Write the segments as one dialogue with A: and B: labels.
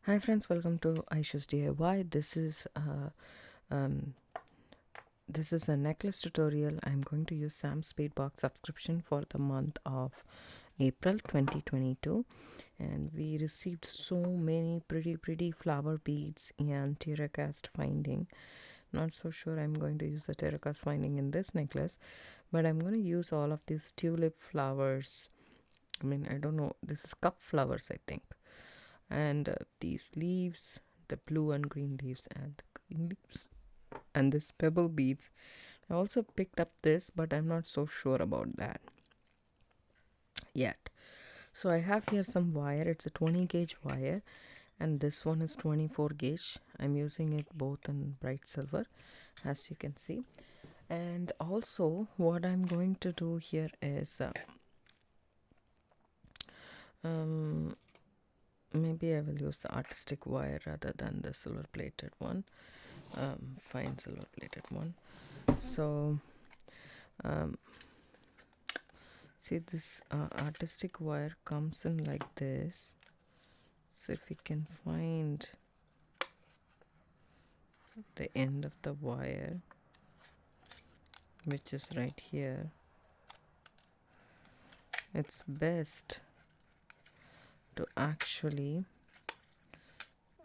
A: Hi friends, welcome to Aisha's DIY. Um, this is a necklace tutorial. I'm going to use Sam's Speedbox subscription for the month of April 2022, and we received so many pretty flower beads and terracast finding. Not so sure I'm going to use the terracast finding in this necklace, but I'm going to use all of these tulip flowers. I don't know, this is cup flowers, I think, and these leaves, the blue and green leaves, and the green leaves, and this pebble beads. I also picked up this, but I'm not so sure about that yet. So I have here some wire. It's a 20 gauge wire, and this one is 24 gauge. I'm using it both in bright silver, as you can see. And also what I'm going to do here is maybe I will use the artistic wire rather than the silver plated one, fine silver plated one. So see, this artistic wire comes in like this. So if we can find the end of the wire, which is right here, it's best to actually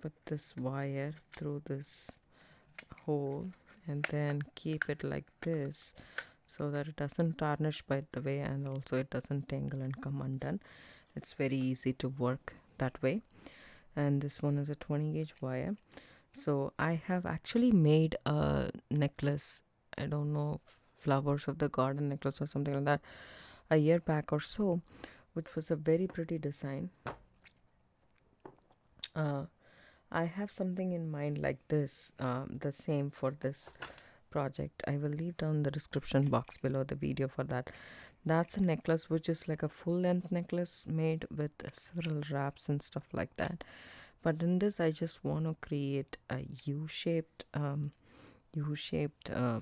A: put this wire through this hole and then keep it like this, so that it doesn't tarnish by the way, and also it doesn't tangle and come undone. It's very easy to work that way. And this one is a 20 gauge wire. So I have actually made a necklace, I don't know, flowers of the garden necklace or something like that, a year back or so, which was a very pretty design. I have something in mind like this, the same for this project. I will leave down the description box below the video for that. That's a necklace which is like a full length necklace made with several wraps and stuff like that. But in this, I just want to create a U-shaped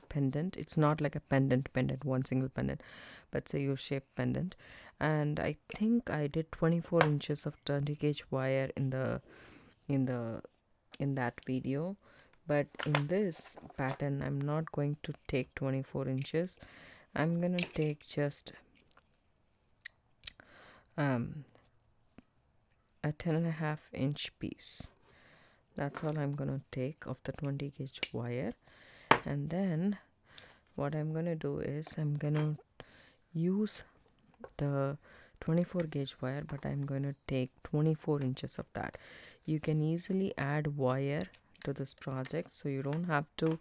A: pendant. It's not like a pendant, one single pendant, but it's a U-shaped pendant. And I think I did 24 inches of 20 gauge wire in that video. But in this pattern, I'm not going to take 24 inches. I'm gonna take just a 10.5 inch piece. That's all I'm gonna take of the 20 gauge wire. And then what I'm gonna do is I'm gonna use the 24 gauge wire, but I'm going to take 24 inches of that. You can easily add wire to this project, so you don't have to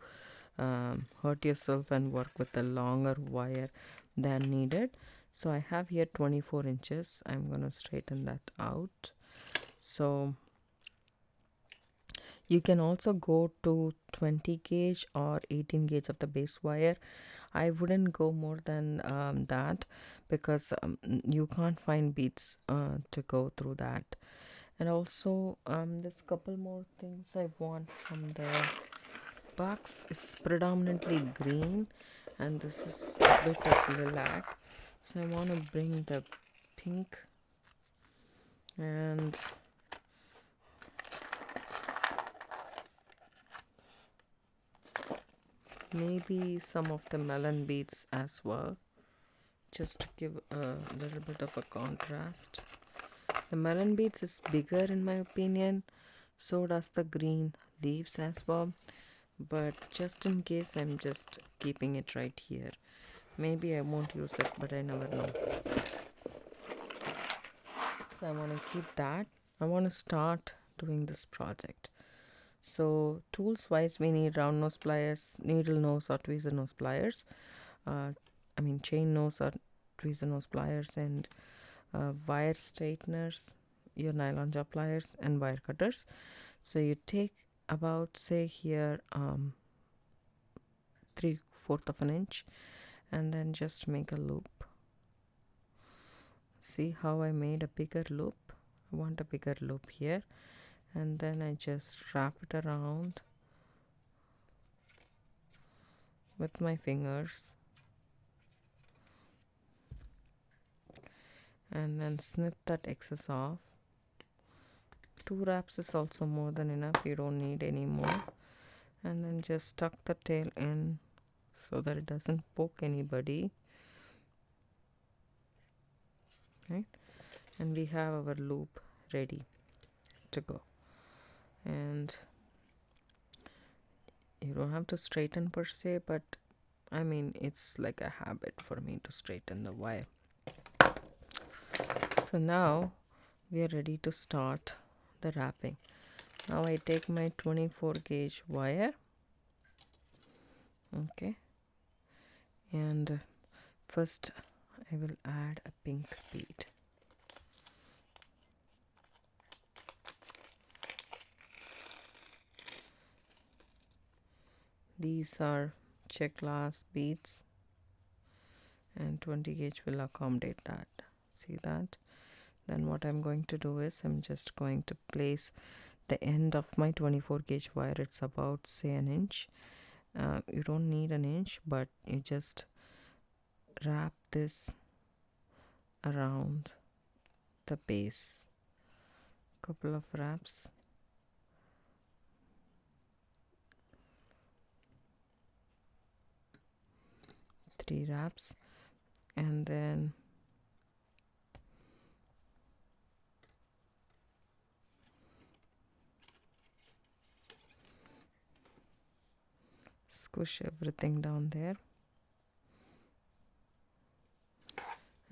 A: hurt yourself and work with a longer wire than needed. So I have here 24 inches. I'm going to straighten that out. So you can also go to 20 gauge or 18 gauge of the base wire. I wouldn't go more than that, because you can't find beads to go through that. And also there's a couple more things I want from the box. It's predominantly green, and this is a bit of lilac. So I want to bring the pink and maybe some of the melon beads as well, just to give a little bit of a contrast. The melon beads is bigger in my opinion, so does the green leaves as well, but just in case I'm just keeping it right here. Maybe I won't use it, but I never know. So I want to keep that. I want to start doing this project. So tools wise, we need round nose pliers, needle nose or tweezer nose pliers, chain nose or tweezer nose pliers, and wire straighteners, your nylon jaw pliers, and wire cutters. So you take about, say here, 3/4 of an inch, and then just make a loop. See how I made a bigger loop? I want a bigger loop here, and then I just wrap it around with my fingers and then snip that excess off. 2 wraps is also more than enough. You don't need any more. And then just tuck the tail in so that it doesn't poke anybody. Right? And we have our loop ready to go. And you don't have to straighten per se, but I mean, it's like a habit for me to straighten the wire. So now we are ready to start the wrapping. Now I take my 24 gauge wire, okay, and first I will add a pink bead. These are check glass beads, and 20 gauge will accommodate that. See that? Then what I'm going to do is I'm just going to place the end of my 24 gauge wire. It's about, say, an inch. You don't need an inch, but you just wrap this around the base. Couple of wraps. Three wraps, and then squish everything down there,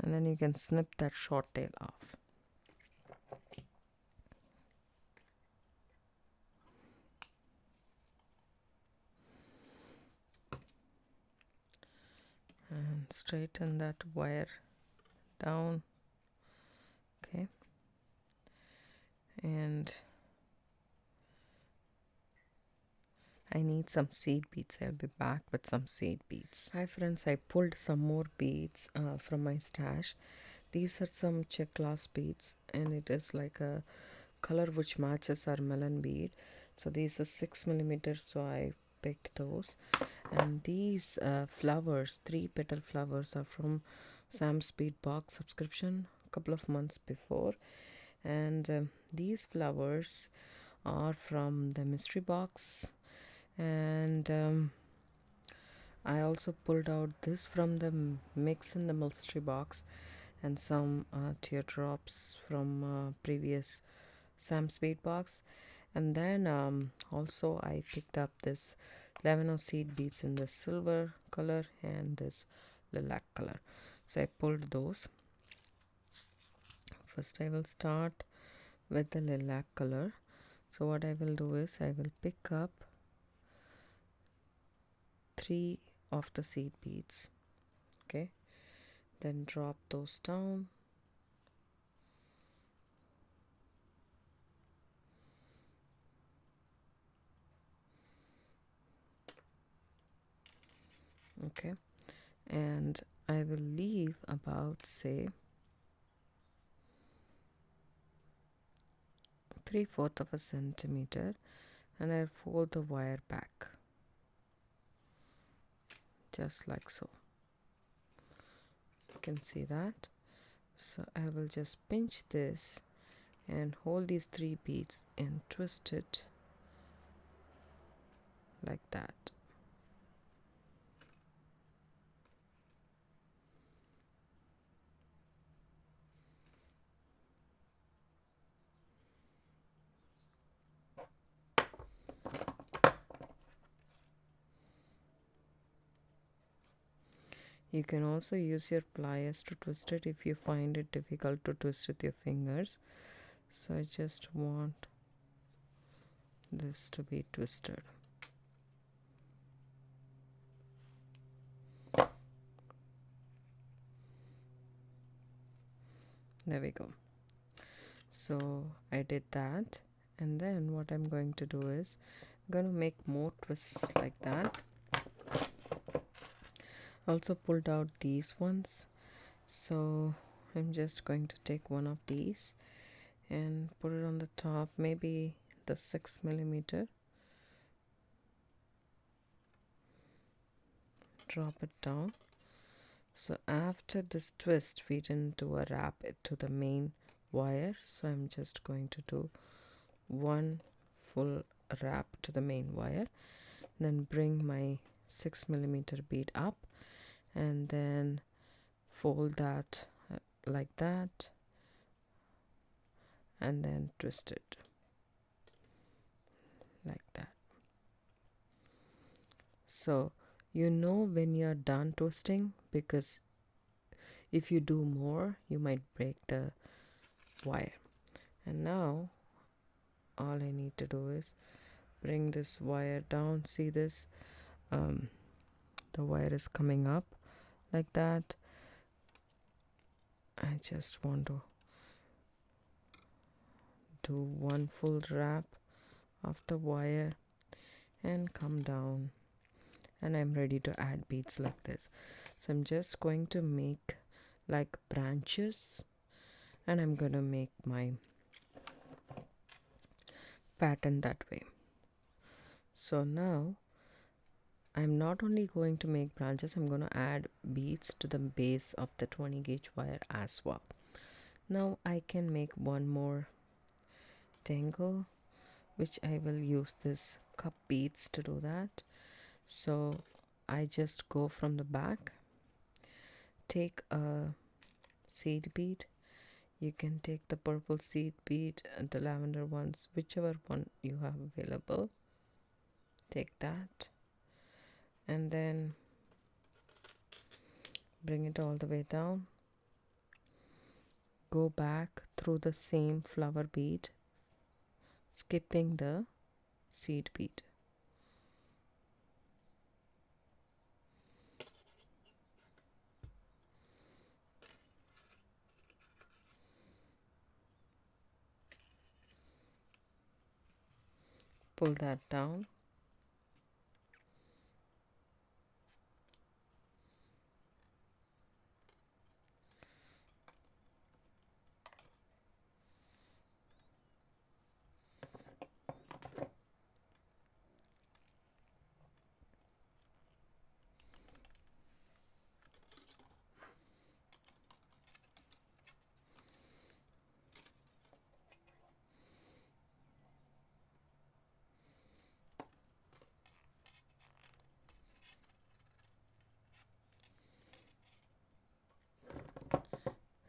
A: and then you can snip that short tail off. And straighten that wire down, okay, and I need some seed beads. I'll be back with some seed beads. Hi friends, I pulled some more beads from my stash. These are some check glass beads, and it is like a color which matches our melon bead. So these are 6 millimeters, so I picked those. And these flowers, 3 petal flowers, are from Sam's Bead box subscription a couple of months before. And these flowers are from the mystery box. And I also pulled out this from the mix in the mystery box, and some teardrops from previous Sam's Bead box. And then also I picked up this lemon seed beads in the silver color and this lilac color. So I pulled those. First I will start with the lilac color. So what I will do is I will pick up 3 of the seed beads, okay, then drop those down, okay, and I will leave about, say, 3/4 of a centimeter, and I fold the wire back just like so. You can see that. So I will just pinch this and hold these 3 beads and twist it like that. You can also use your pliers to twist it if you find it difficult to twist with your fingers. So I just want this to be twisted. There we go. So I did that, and then what I'm going to do is I'm going to make more twists like that. Also pulled out these ones, so I'm just going to take one of these and put it on the top, maybe the 6 millimeter. Drop it down. So after this twist, we didn't do a wrap it to the main wire, so I'm just going to do one full wrap to the main wire, then bring my 6mm bead up and then fold that like that and then twist it like that. So you know when you're done twisting, because if you do more you might break the wire. And now all I need to do is bring this wire down. See this, the wire is coming up like that. I just want to do one full wrap of the wire and come down, and I'm ready to add beads like this. So I'm just going to make like branches, and I'm gonna make my pattern that way. So now I'm not only going to make branches, I'm going to add beads to the base of the 20 gauge wire as well. Now I can make one more tangle, which I will use this cup beads to do that. So I just go from the back, take a seed bead. You can take the purple seed bead and the lavender ones, whichever one you have available. Take that and then bring it all the way down. Go back through the same flower bead, skipping the seed bead. Pull that down.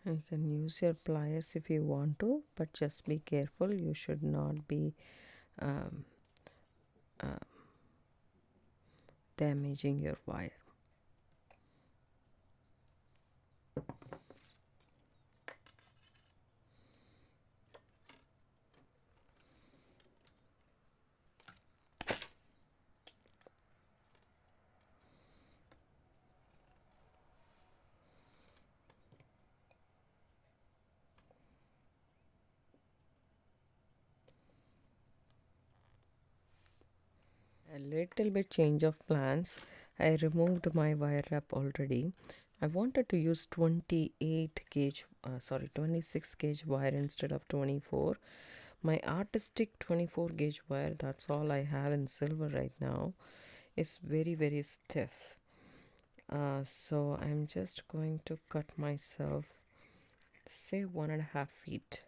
A: You can use your pliers if you want to, but just be careful. You should not be damaging your wire. A little bit change of plans. I removed my wire wrap already. I wanted to use 26 gauge wire instead of 24. My artistic 24 gauge wire, that's all I have in silver right now, is very stiff. So I'm just going to cut myself, say 1.5 feet.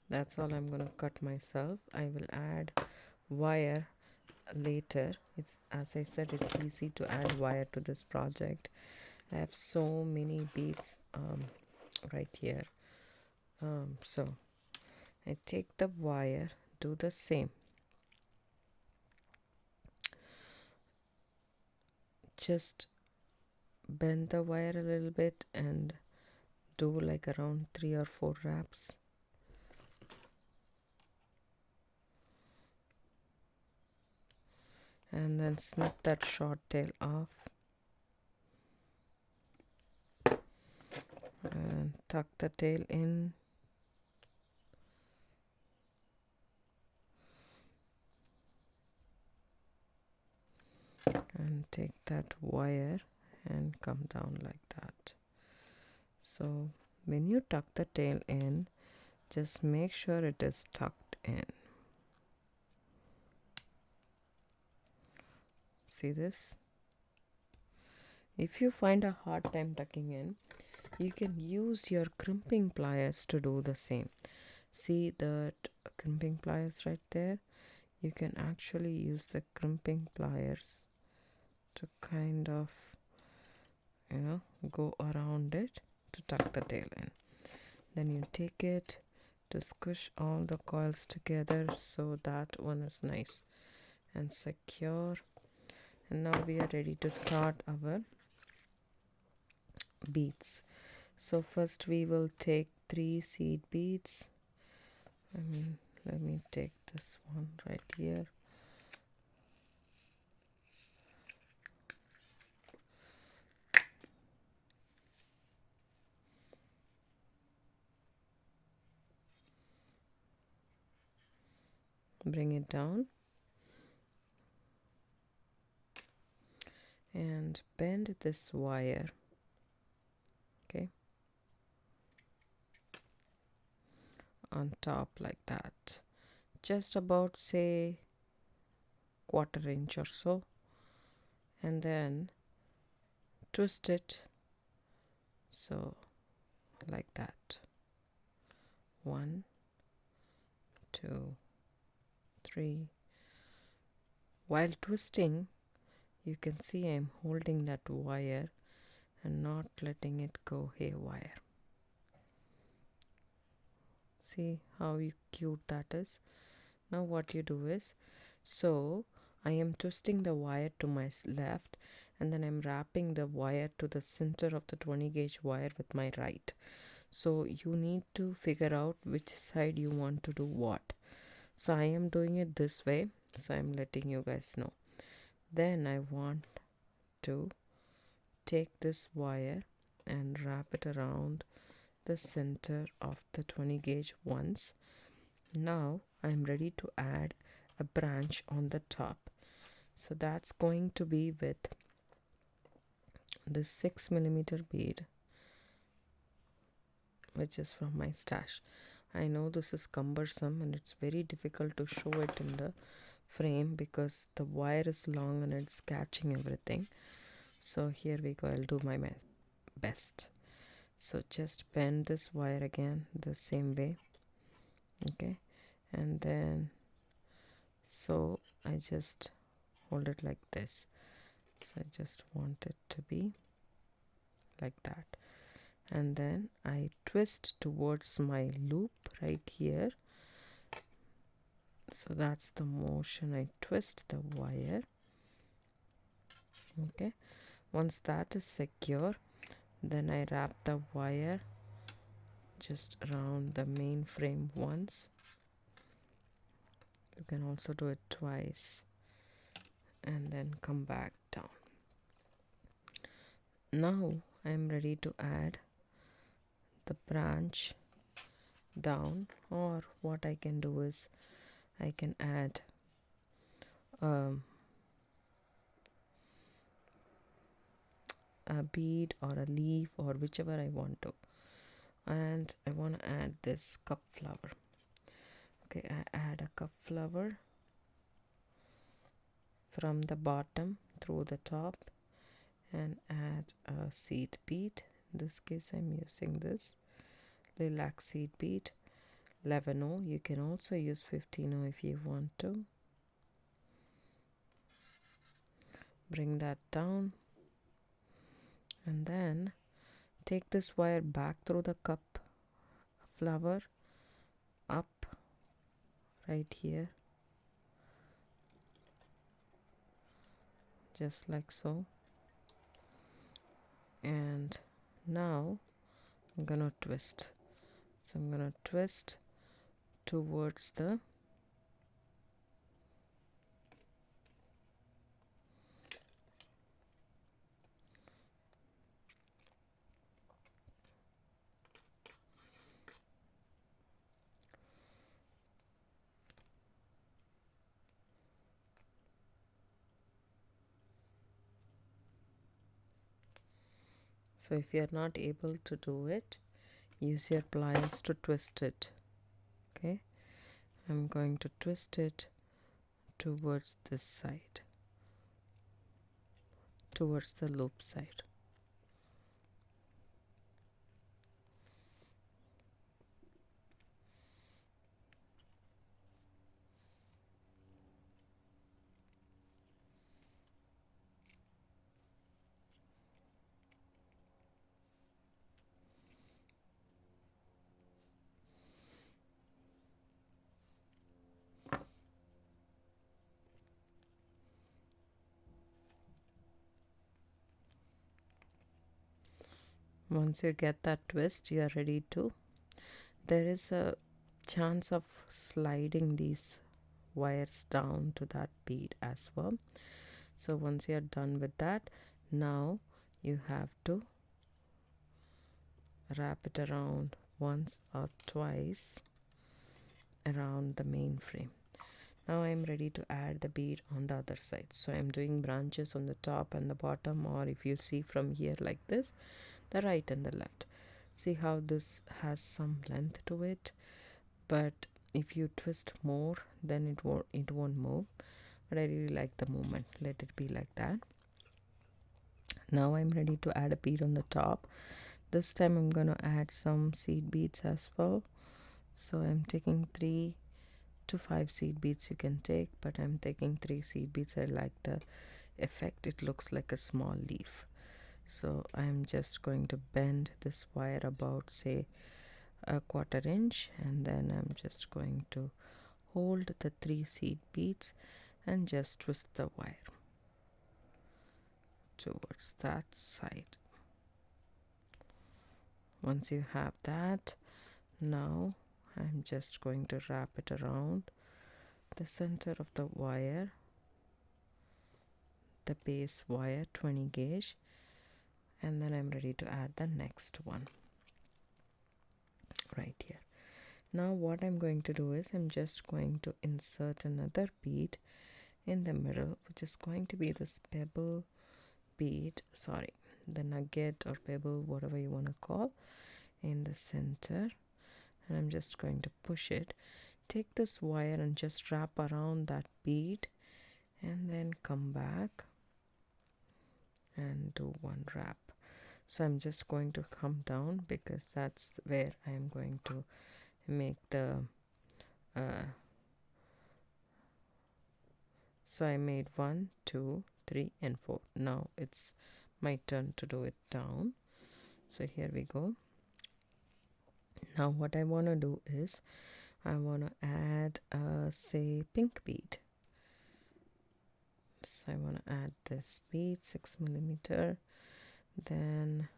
A: That's all I'm going to cut myself. I will add wire later. It's, as I said, it's easy to add wire to this project. I have so many beads right here. So I take the wire, do the same. Just bend the wire a little bit and do like around 3 or 4 wraps. And then snip that short tail off and tuck the tail in. And take that wire and come down like that. So when you tuck the tail in, just make sure it is tucked in. See this? If you find a hard time tucking in, you can use your crimping pliers to do the same. See that crimping pliers right there? You can actually use the crimping pliers to kind of, go around it to tuck the tail in. Then you take it to squish all the coils together so that one is nice and secure. And now we are ready to start our beads. So first we will take 3 seed beads. Let me take this one right here. Bring it down and bend this wire, okay, on top like that, just about say 1/4 inch or so, and then twist it so like that. 1, 2, 3. While twisting, you can see I'm holding that wire and not letting it go haywire. See how cute that is. Now what you do is, so I am twisting the wire to my left, and then I'm wrapping the wire to the center of the 20 gauge wire with my right. So you need to figure out which side you want to do what. So I am doing it this way, so I'm letting you guys know. Then I want to take this wire and wrap it around the center of the 20 gauge once. Now I'm ready to add a branch on the top. So that's going to be with this 6mm bead, which is from my stash. I know this is cumbersome and it's very difficult to show it in the frame because the wire is long and it's catching everything. So here we go, I'll do my best. So just bend this wire again the same way, okay, and then so I just hold it like this. So I just want it to be like that, and then I twist towards my loop right here. So that's the motion. I twist the wire, okay. Once that is secure, then I wrap the wire just around the main frame once. You can also do it twice and then come back down. Now I'm ready to add the branch down, or what I can do is I can add a bead or a leaf or whichever I want to, and I want to add this cup flower. Okay, I add a cup flower from the bottom through the top and add a seed bead. In this case I'm using this lilac seed bead, 11O. You can also use 15O if you want to. Bring that down and then take this wire back through the cup flower up right here, just like so. And now I'm gonna twist. So I'm gonna twist towards the so if you are not able to do it, use your pliers to twist it. Okay, I'm going to twist it towards this side, towards the loop side. Once you get that twist, you are ready to. There is a chance of sliding these wires down to that bead as well. So once you're done with that, now you have to wrap it around once or twice around the main frame. Now I'm ready to add the bead on the other side. So I'm doing branches on the top and the bottom, or if you see from here like this, the right and the left. See how this has some length to it, but if you twist more, then it won't move. But I really like the movement. Let it be like that. Now I'm ready to add a bead on the top. This time I'm gonna add some seed beads as well. So I'm taking 3 to 5 seed beads you can take, but I'm taking 3 seed beads. I like the effect. It looks like a small leaf. So I'm just going to bend this wire about, say, a 1/4 inch, and then I'm just going to hold the 3 seed beads and just twist the wire towards that side. Once you have that, now I'm just going to wrap it around the center of the wire, the base wire, 20 gauge, and then I'm ready to add the next one right here. Now what I'm going to do is I'm just going to insert another bead in the middle, which is going to be this pebble bead, the nugget or pebble, whatever you want to call, in the center. And I'm just going to push it. Take this wire and just wrap around that bead, and then come back and do one wrap. So I'm just going to come down because that's where I'm going to make the so I made 1, 2, 3 and 4. Now it's my turn to do it down. So here we go. Now what I want to do is I want to add say pink bead. So I want to add this bead, 6 millimeter. Then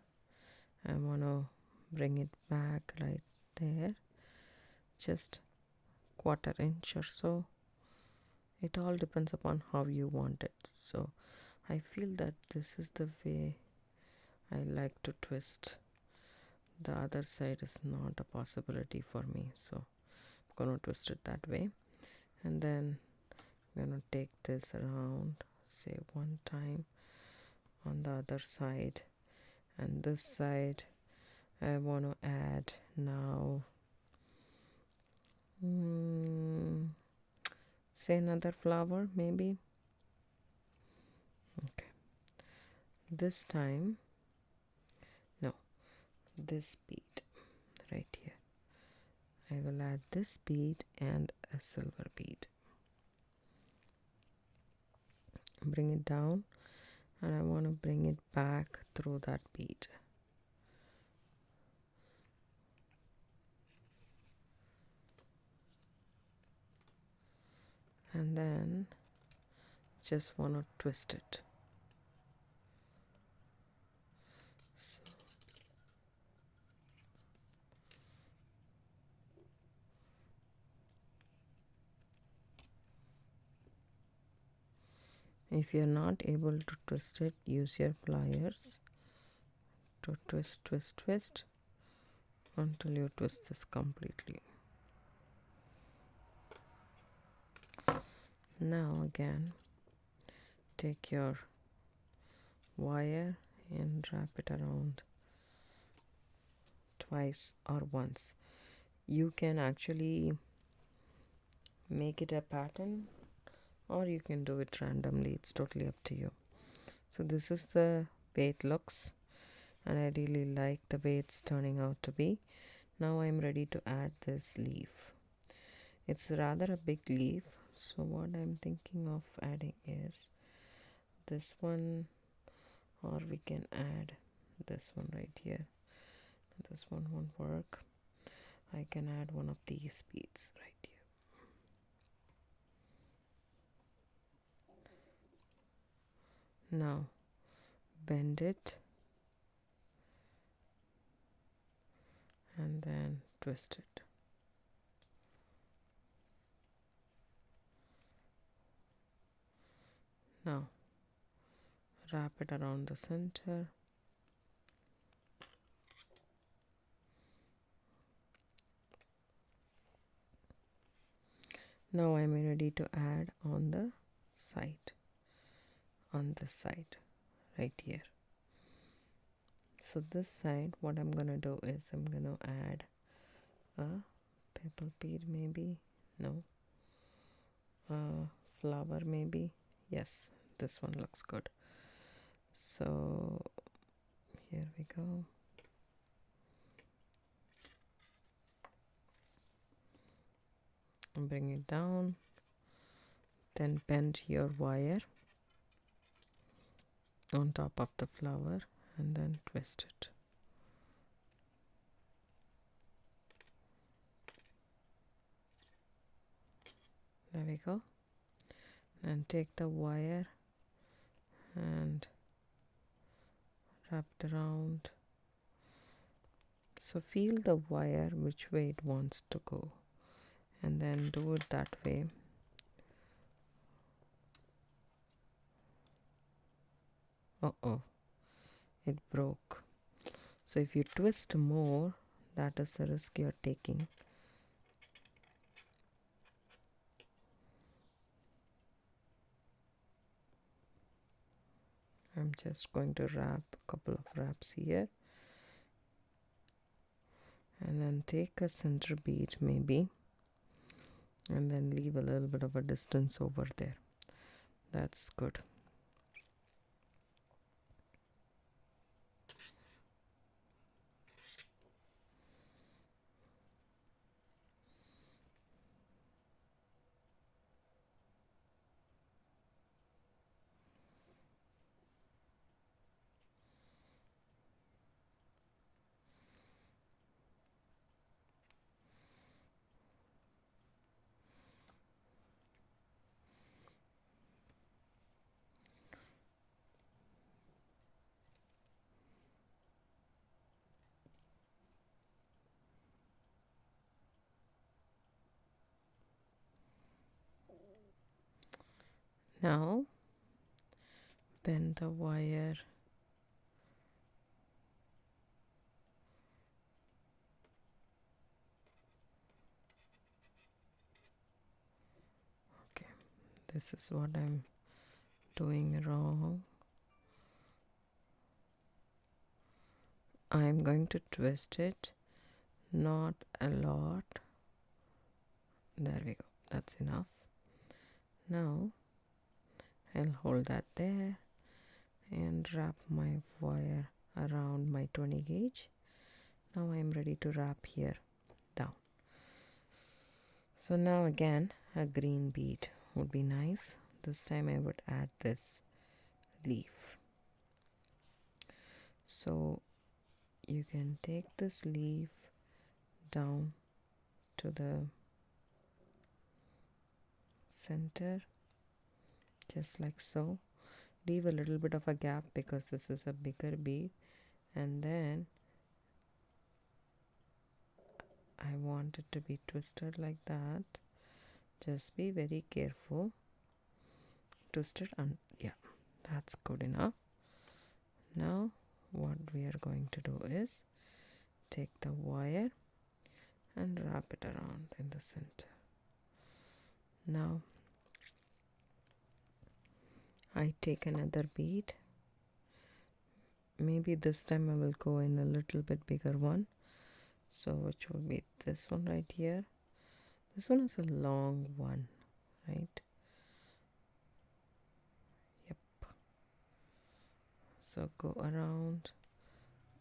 A: I want to bring it back right there, just 1/4 inch or so. It all depends upon how you want it. So I feel that this is the way I like to twist. The other side is not a possibility for me, so I'm gonna twist it that way. And then I'm gonna take this around, say one time on the other side, and this side I want to add now say another flower maybe. Okay, this time this bead right here, I will add this bead and a silver bead. Bring it down, and I want to bring it back through that bead. And then just want to twist it. So if you're not able to twist it, use your pliers to twist until you twist this completely. Now again, take your wire and wrap it around twice or once. You can actually make it a pattern, or you can do it randomly. It's totally up to you. So this is the way it looks, and I really like the way it's turning out to be. Now I'm ready to add this leaf. It's rather a big leaf, so what I'm thinking of adding is this one, or we can add this one right here. This one won't work. I can add one of these beads right here. Now bend it and then twist it. Now wrap it around the center. Now I'm ready to add on the side, on this side right here. So this side, what I'm gonna do is I'm gonna add a pebble bead, maybe, no, flower maybe, yes, this one looks good. So here we go. Bring it down, then bend your wire on top of the flower and then twist it. There we go. And take the wire and wrap it around. So feel the wire which way it wants to go and then do it that way. Uh-oh, it broke. So if you twist more, that is the risk you're taking. I'm just going to wrap a couple of wraps here and then take a center bead maybe and then leave a little bit of a distance over there. That's good. Now bend the wire okay, this is what I'm doing wrong. I'm going to twist it, not a lot. There we go, that's enough. Now I'll hold that there and wrap my wire around my 20 gauge. Now I'm ready to wrap here down. So now again a green bead would be nice. This time I would add this leaf. So you can take this leaf down to the center just like so. Leave a little bit of a gap because this is a bigger bead, and then I want it to be twisted like that. Just be very careful. Twist it, and yeah, that's good enough. Now what we are going to do is take the wire and wrap it around in the center. Now I take another bead. Maybe this time I will go in a little bit bigger one. So which will be this one right here. This one is a long one, right? Yep. So go around,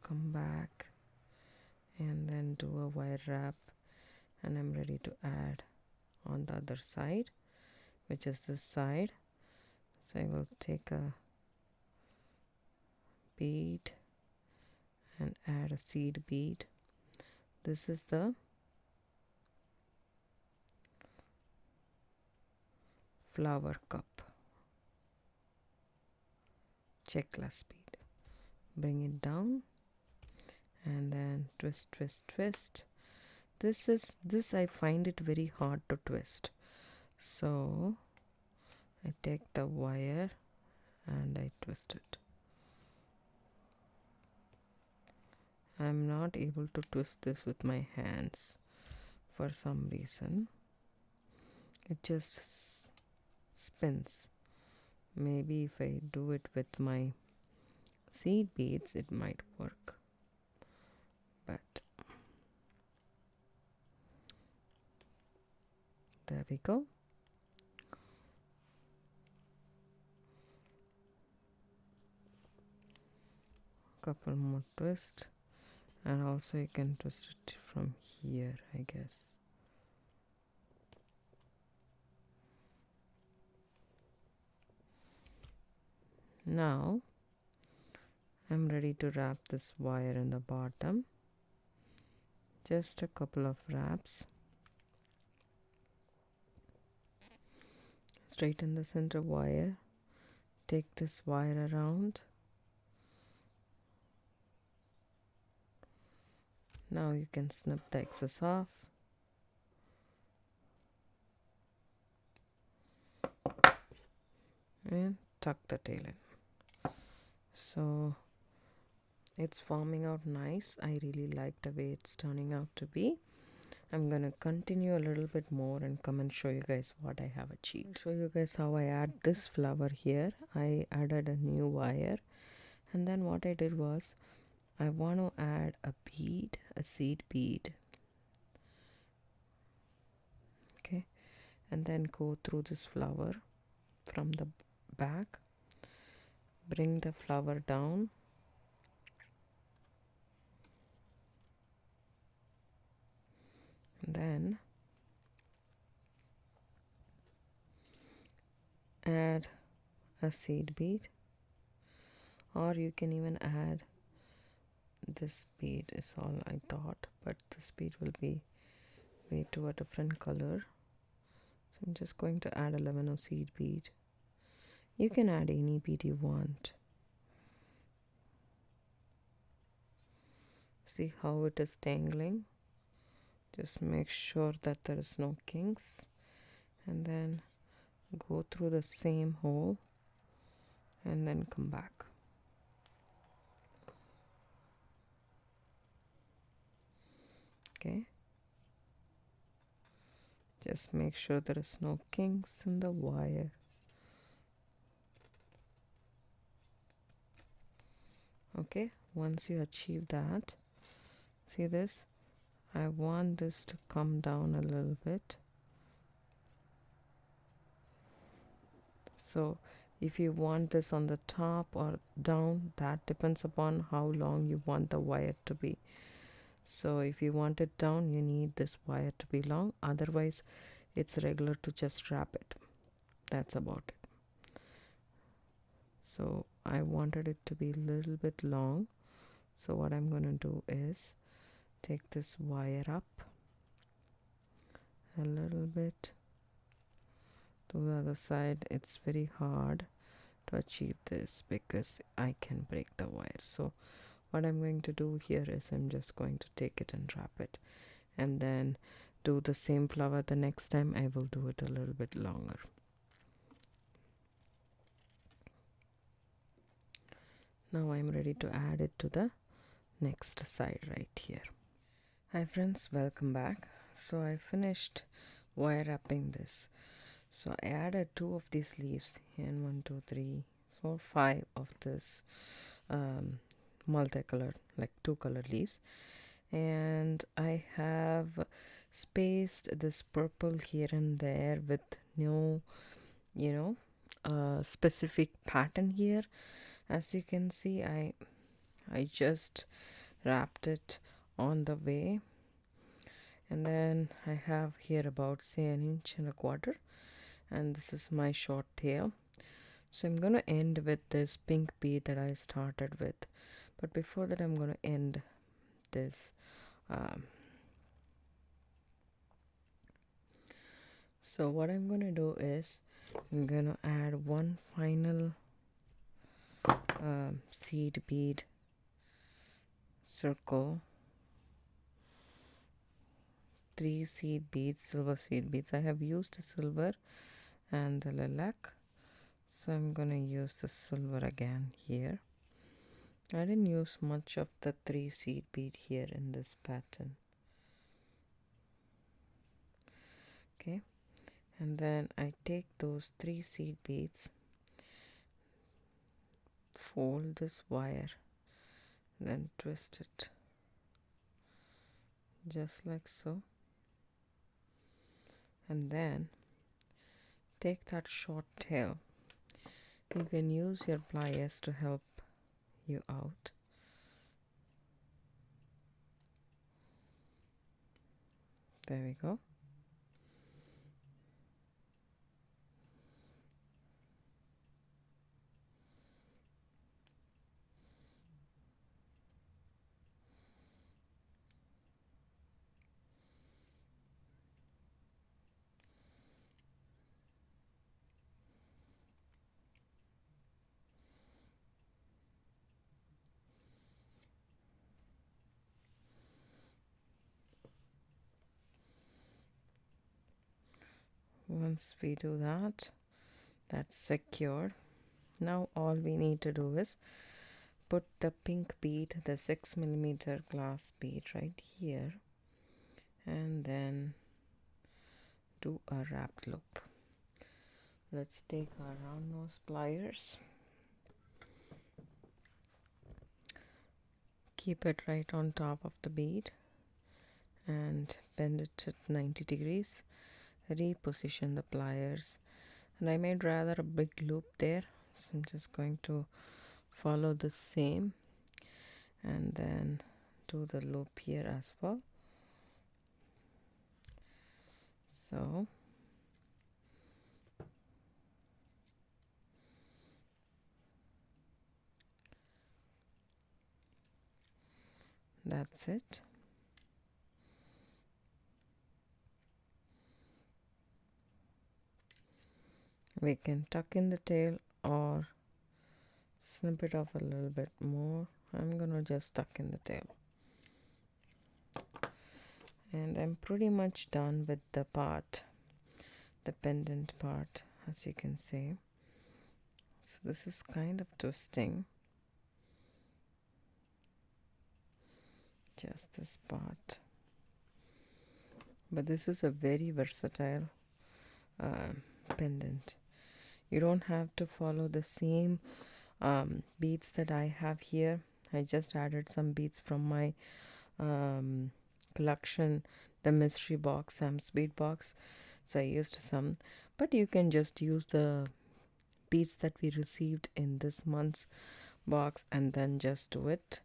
A: come back, and then do a wire wrap, and I'm ready to add on the other side, which is this side. So I will take a bead and add a seed bead. This is the flower cup checkless bead. Bring it down and then twist, twist, twist. This I find it very hard to twist, so I take the wire and I twist it. I'm not able to twist this with my hands for some reason. It just spins. Maybe if I do it with my seed beads it might work, but there we go. Couple more twists, and also you can twist it from here, I guess. Now I'm ready to wrap this wire in the bottom. Just a couple of wraps. Straighten the center wire. Take this wire around. Now you can snip the excess off. And tuck the tail in. So it's forming out nice. I really like the way it's turning out to be. I'm gonna continue a little bit more and come and show you guys what I have achieved. Show you guys how I add this flower here. I added a new wire, and then what I did was I want to add a bead, a seed bead. Okay, and then go through this flower from the back, bring the flower down, then add a seed bead, or you can even add this bead is all I thought, but this bead will be way to a different color, so I'm just going to add a lemon seed bead. You can add any bead you want. See how it is tangling? Just make sure that there is no kinks, and then go through the same hole and then come back. Okay, just make sure there is no kinks in the wire. Okay, once you achieve that, see this, I want this to come down a little bit. So if you want this on the top or down, that depends upon how long you want the wire to be. So if you want it down, you need this wire to be long, otherwise it's regular to just wrap it. That's about it. So I wanted it to be a little bit long, so what I'm going to do is take this wire up a little bit to the other side. It's very hard to achieve this because I can break the wire. So what I'm going to do here is I'm just going to take it and wrap it, and then do the same flower the next time. I will do it a little bit longer. Now I'm ready to add it to the next side right here. Hi friends, welcome back. So I finished wire wrapping this. So I added 2 of these leaves, and 1, 2, 3, 4, 5 of this multicolored, like 2 color leaves, and I have spaced this purple here and there with no specific pattern here. As you can see, I just wrapped it on the way, and then I have here about say 1.25 inches, and this is my short tail. So I'm going to end with this pink bead that I started with, but before that I'm going to end this. So what I'm going to do is I'm going to add one final seed bead circle 3 seed beads, silver seed beads. I have used the silver and the lilac, so I'm gonna use the silver again here. I didn't use much of the 3 seed bead here in this pattern. Okay, and then I take those 3 seed beads, fold this wire, then twist it just like so, and then take that short tail. You can use your pliers to help you out. There we go. Once we do that, that's secured. Now all we need to do is put the pink bead, the 6mm glass bead right here, and then do a wrapped loop. Let's take our round nose pliers, keep it right on top of the bead and bend it at 90 degrees. Reposition the pliers, and I made rather a big loop there, so I'm just going to follow the same and then do the loop here as well. So that's it. We can tuck in the tail or snip it off a little bit more. I'm gonna just tuck in the tail. And I'm pretty much done with the part, the pendant part, as you can see. So this is kind of twisting, just this part. But this is a very versatile pendant. You don't have to follow the same beads that I have here. I just added some beads from my collection, the mystery box, Sam's bead box, so I used some, but you can just use the beads that we received in this month's box and then just do it.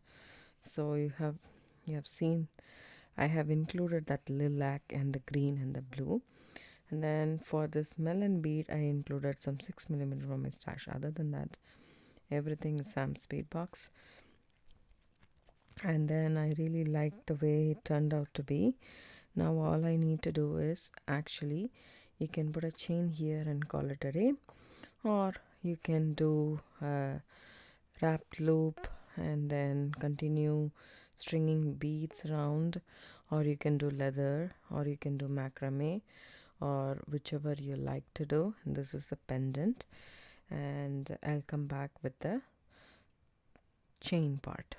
A: So you have seen I have included that lilac and the green and the blue, and then for this melon bead I included some 6mm from my stash. Other than that, everything is Sam's bead box. And then I really liked the way it turned out to be. Now all I need to do is, actually you can put a chain here and call it a day, or you can do a wrapped loop and then continue stringing beads around, or you can do leather, or you can do macrame, or whichever you like to do. And this is the pendant, and I'll come back with the chain part.